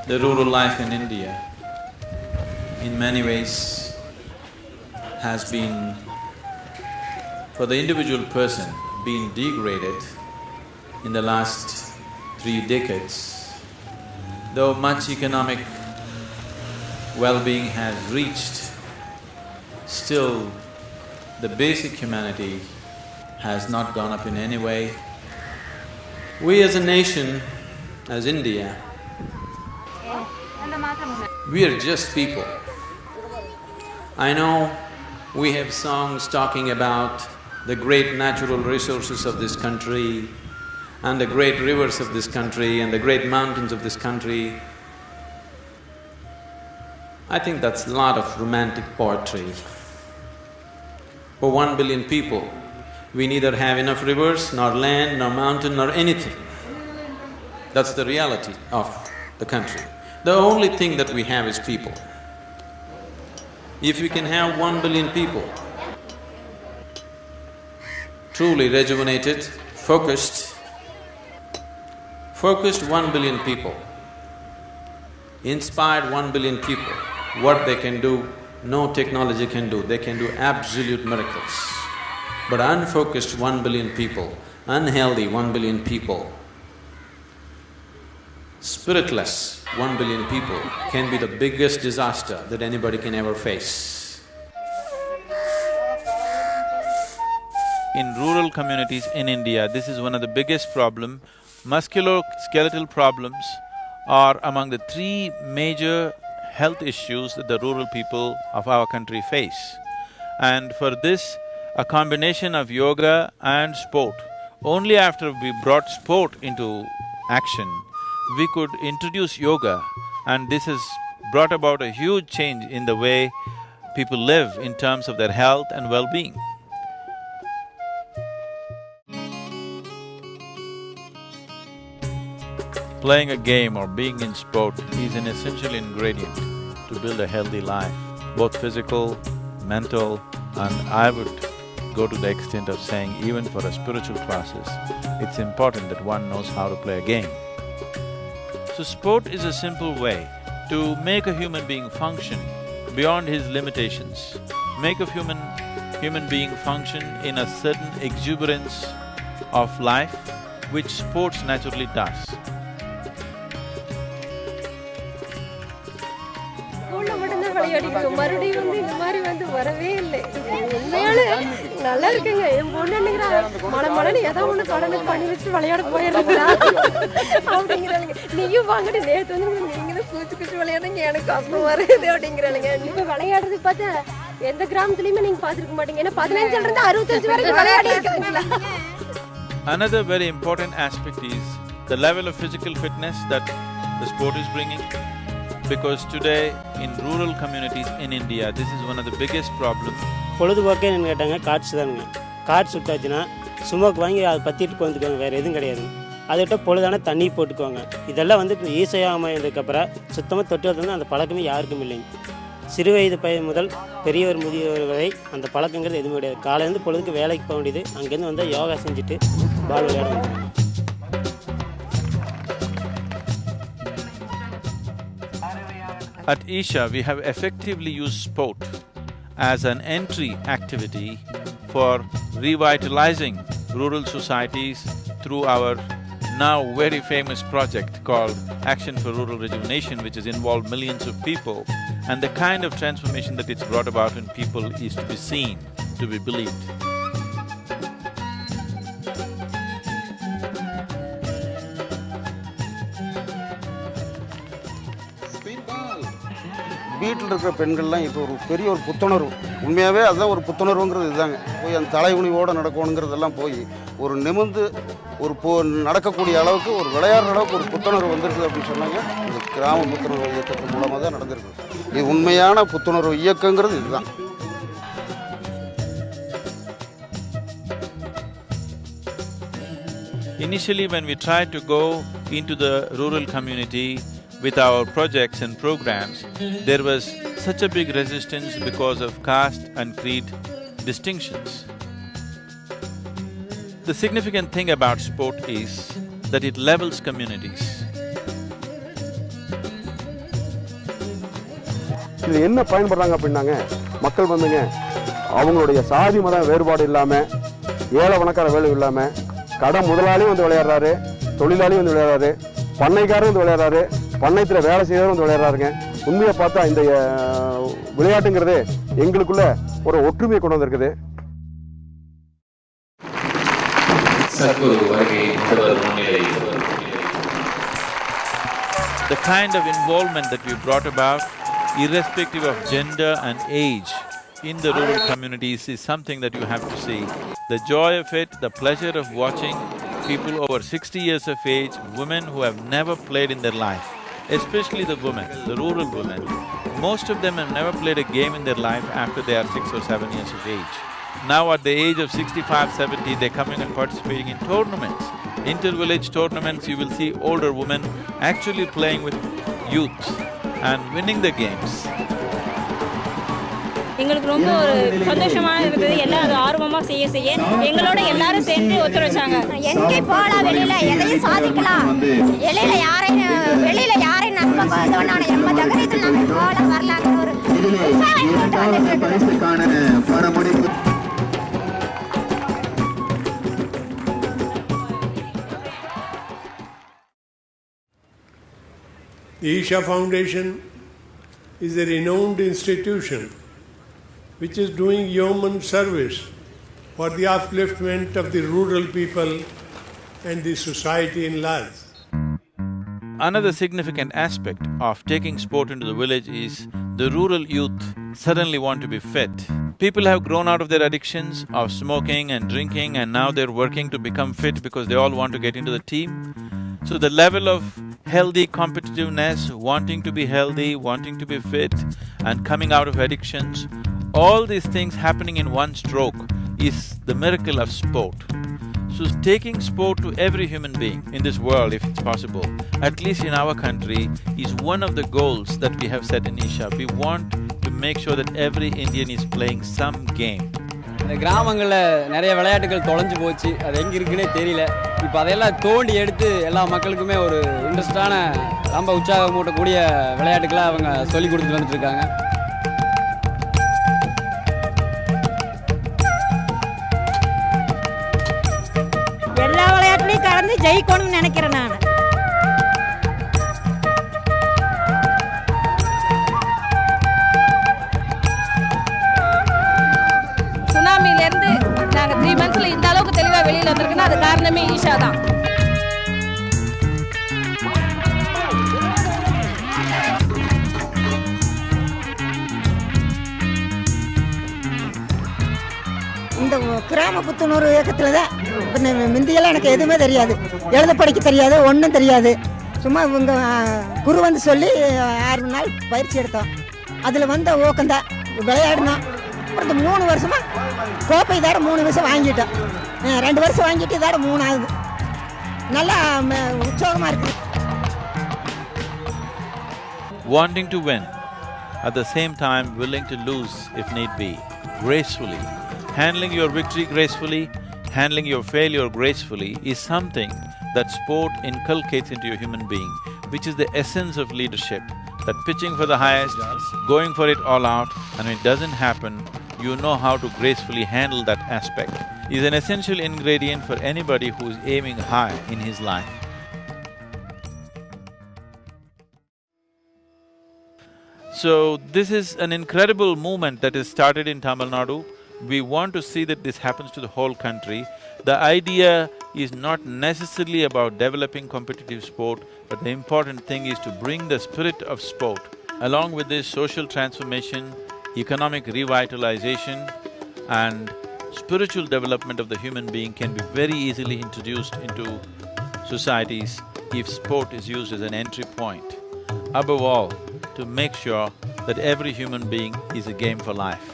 The rural life in India, in many ways, has been, for the individual person, been degraded in the last 3 decades. Though much economic well-being has reached, still the basic humanity has not gone up in any way. We as a nation, as India, we are just people. I know we have songs talking about the great natural resources of this country and the great rivers of this country and the great mountains of this country. I think that's a lot of romantic poetry. For 1 billion people, we neither have enough rivers, nor land, nor mountain, nor anything. That's the reality of the country. The only thing that we have is people. If we can have 1 billion people truly rejuvenated, focused 1 billion people, inspired 1 billion people, what they can do, no technology can do, they can do absolute miracles. But unfocused 1 billion people, unhealthy 1 billion people, spiritless 1 billion people can be the biggest disaster that anybody can ever face. In rural communities in India, this is one of the biggest problem. Musculoskeletal problems are among the 3 major health issues that the rural people of our country face. And for this, a combination of yoga and sport, only after we brought sport into action, we could introduce yoga, and this has brought about a huge change in the way people live in terms of their health and well-being. Playing a game or being in sport is an essential ingredient to build a healthy life, both physical, mental, and I would go to the extent of saying even for a spiritual process, it's important that one knows how to play a game. So sport is a simple way to make a human being function beyond his limitations, make a human being function in a certain exuberance of life, which sports naturally does. மறுபடியும் இந்த மாதிரி வரவே இல்லை. உண்மையாலே நல்லா இருக்குங்க. என் பொண்ணு நினைக்கிறா மழை ஏதோ ஒண்ணு கடனுக்கு பண்ணி வச்சுட்டு விளையாட போயிடுறா அப்படிங்கிறாளுங்க. நீயும் வாங்கிட்டு நேற்று நீங்களும் கூச்சு விளையாடுங்க, எனக்கு கஷ்டம் வருது அப்படிங்கிறாளுங்க. இப்ப விளையாடுறது பார்த்தா எந்த கிராமத்துலயுமே நீங்க பாத்துருக்க மாட்டீங்க. ஏன்னா 15 இருந்து 65 வரைக்கும் விளையாடி இருக்கீங்களா? Another very important aspect is the level of physical fitness that the sport is bringing. Because today in rural communities in India, this is one of the biggest problems. பொழுதுபோக்கே என்னன்னு கேட்டாங்க காட்சி தானுங்க. காட்சி சுட்டாச்சுன்னா சும்மாக்கு வாங்கி அதை பற்றிட்டு வந்துக்குவாங்க, வேறு எதுவும் கிடையாதுங்க. அதை விட்ட பொழுதான தண்ணி போட்டுக்குவாங்க. இதெல்லாம் இப்போ ஈஸியாக அமைந்ததுக்கப்புறம் சுத்தமாக தொட்டு அந்த பழக்கமே யாருக்கும் இல்லைங்க. சிறு வயது பையன் முதல் பெரியவர் முதியவர் வரை அந்த பழக்கங்கிறது எதுவும் கிடையாது. காலையிலேருந்து பொழுதுக்கு வேலைக்கு போக வேண்டியது, அங்கேருந்து வந்தால் யோகா செஞ்சுட்டு பால் விளையாட வேண்டியது. At Isha, we have effectively used sport as an entry activity for revitalizing rural societies through our now very famous project called Action for Rural Rejuvenation, which has involved millions of people, and the kind of transformation that it's brought about in people is to be seen, to be believed. வீட்டில் இருக்கிற பெண்கள்லாம் இப்போ ஒரு பெரிய ஒரு புத்துணர்வு, உண்மையாகவே அதுதான் ஒரு புத்துணர்வுங்கிறது இதுதாங்க. போய் அந்த தலைகுனிவோடு நடக்கணுங்கிறதெல்லாம் போய் ஒரு நிமிர்ந்து ஒரு நடக்கக்கூடிய அளவுக்கு ஒரு விளையாடுற அளவுக்கு ஒரு புத்துணர்வு வந்துருக்குது அப்படின்னு சொன்னாங்க. இந்த கிராம புத்துணர்வு இயக்கத்தின் மூலமாக தான் நடந்திருக்கு. இது உண்மையான புத்துணர்வு இயக்கங்கிறது இதுதான். Initially, when we tried to go into the rural community with our projects and programs, there was such a big resistance because of caste and creed distinctions. The significant thing about sport is that it levels communities. இது என்ன பயன்படுறாங்க அப்படின்னாங்க, மக்கள் வந்துங்க அவங்களுடைய சாதி மத வேறுபாடு இல்லாமல், ஏழை பணக்கார வேலை இல்லாமல், கடை முதலாளியும் வந்து விளையாடுறாரு, தொழிலாளியும் வந்து விளையாடுறாரு, பண்ணைக்காரும் வந்து விளையாடுறாரு, பண்ணையத்தில் வேலை செய்யறவரும் வந்து விளையாடுறாருங்க. உண்மையை பார்த்தா இந்த விளையாட்டுங்கிறது எங்களுக்குள்ள ஒரு ஒற்றுமையை கொண்டு வந்திருக்குது. The kind of involvement that we brought about, irrespective of gender and age, in the rural communities is something that you have to see. The joy of it, the pleasure of watching people over 60 years of age, women who have never played in their life, especially the women, the rural women. Most of them have never played a game in their life after they are 6 or 7 years of age. Now at the age of 65, 70, they're coming and participating in tournaments. Inter-village tournaments, you will see older women actually playing with youth and winning the games. எங்களுக்கு ரொம்ப ஒரு சந்தோஷமா இருக்குது. எல்லாரும் ஆர்வமாக செய்ய எங்களோட எல்லாரும் சேர்ந்து ஒத்துழைச்சாங்க. எங்கே போகலாம், வெளியில எதையும் சாதிக்கலாம், வெளியில யாரையும் நம்ம நம்ம தகரத்தில் நம்ம போகலாம் வரலாங்க ஒரு The Isha Foundation is a renowned institution which is doing human service for the upliftment of the rural people and the society in large. Another significant aspect of taking sport into the village is the rural youth suddenly want to be fit. People have grown out of their addictions of smoking and drinking, and now they're working to become fit because they all want to get into the team. So the level of healthy competitiveness, wanting to be healthy, wanting to be fit, and coming out of addictions, all these things happening in one stroke is the miracle of sport. So taking sport to every human being in this world, if it's possible, at least in our country, is one of the goals that we have set in Isha. We want to make sure that every Indian is playing some game. இந்த கிராமங்களில் நிறைய விளையாட்டுகள் தொலைஞ்சு போச்சு, அது எங்கே இருக்குன்னே தெரியல. இப்போ அதையெல்லாம் தோண்டி எடுத்து எல்லா மக்களுக்குமே ஒரு இன்ட்ரெஸ்டான ரொம்ப உற்சாகமூட்டக்கூடிய விளையாட்டுகளை அவங்க சொல்லி கொடுத்துட்டு வந்துட்டு இருக்காங்க. எல்லா விளையாட்டுலையும் கலந்து ஜெயிக்கணும்னு நினைக்கிறேன் நான். சுனாமிலேருந்து நாங்கள் 3 monthsல இந்த அளவுக்கு தெளிவாக வெளியில் வந்திருக்குன்னா அது காரணமே ஈஷா தான். இந்த கிராம புத்துணர்வு இயக்கத்தில் தான் முந்தியெல்லாம் எனக்கு எதுவுமே தெரியாது, எழுத படிக்க தெரியாது, ஒன்றும் தெரியாது. சும்மா இவங்க குரு வந்து சொல்லி 6 நாள் பயிற்சி எடுத்தோம். அதில் வந்த ஊக்கம்தான் விளையாடினோம். அப்புறம் 3 வருஷமாக கோப்பை இதோட 3 வருஷம் வாங்கிட்டோம். 2 வருஷம் வாங்கிட்டு இதோட 3 ஆகுது. நல்லா உற்சாகமாக இருக்குது. Wanting to win, at the same time willing to lose if need be, gracefully. Handling your victory gracefully, handling your failure gracefully is something that sport inculcates into your human being, which is the essence of leadership. That pitching for the highest, going for it all out, and when it doesn't happen, you know how to gracefully handle that aspect, is an essential ingredient for anybody who is aiming high in his life. So, this is an incredible movement that is started in Tamil Nadu. We want to see that this happens to the whole country. The idea is not necessarily about developing competitive sport, but the important thing is to bring the spirit of sport. Along with this, social transformation, economic revitalization and spiritual development of the human being can be very easily introduced into societies if sport is used as an entry point. Above all, to make sure that every human being is a game for life.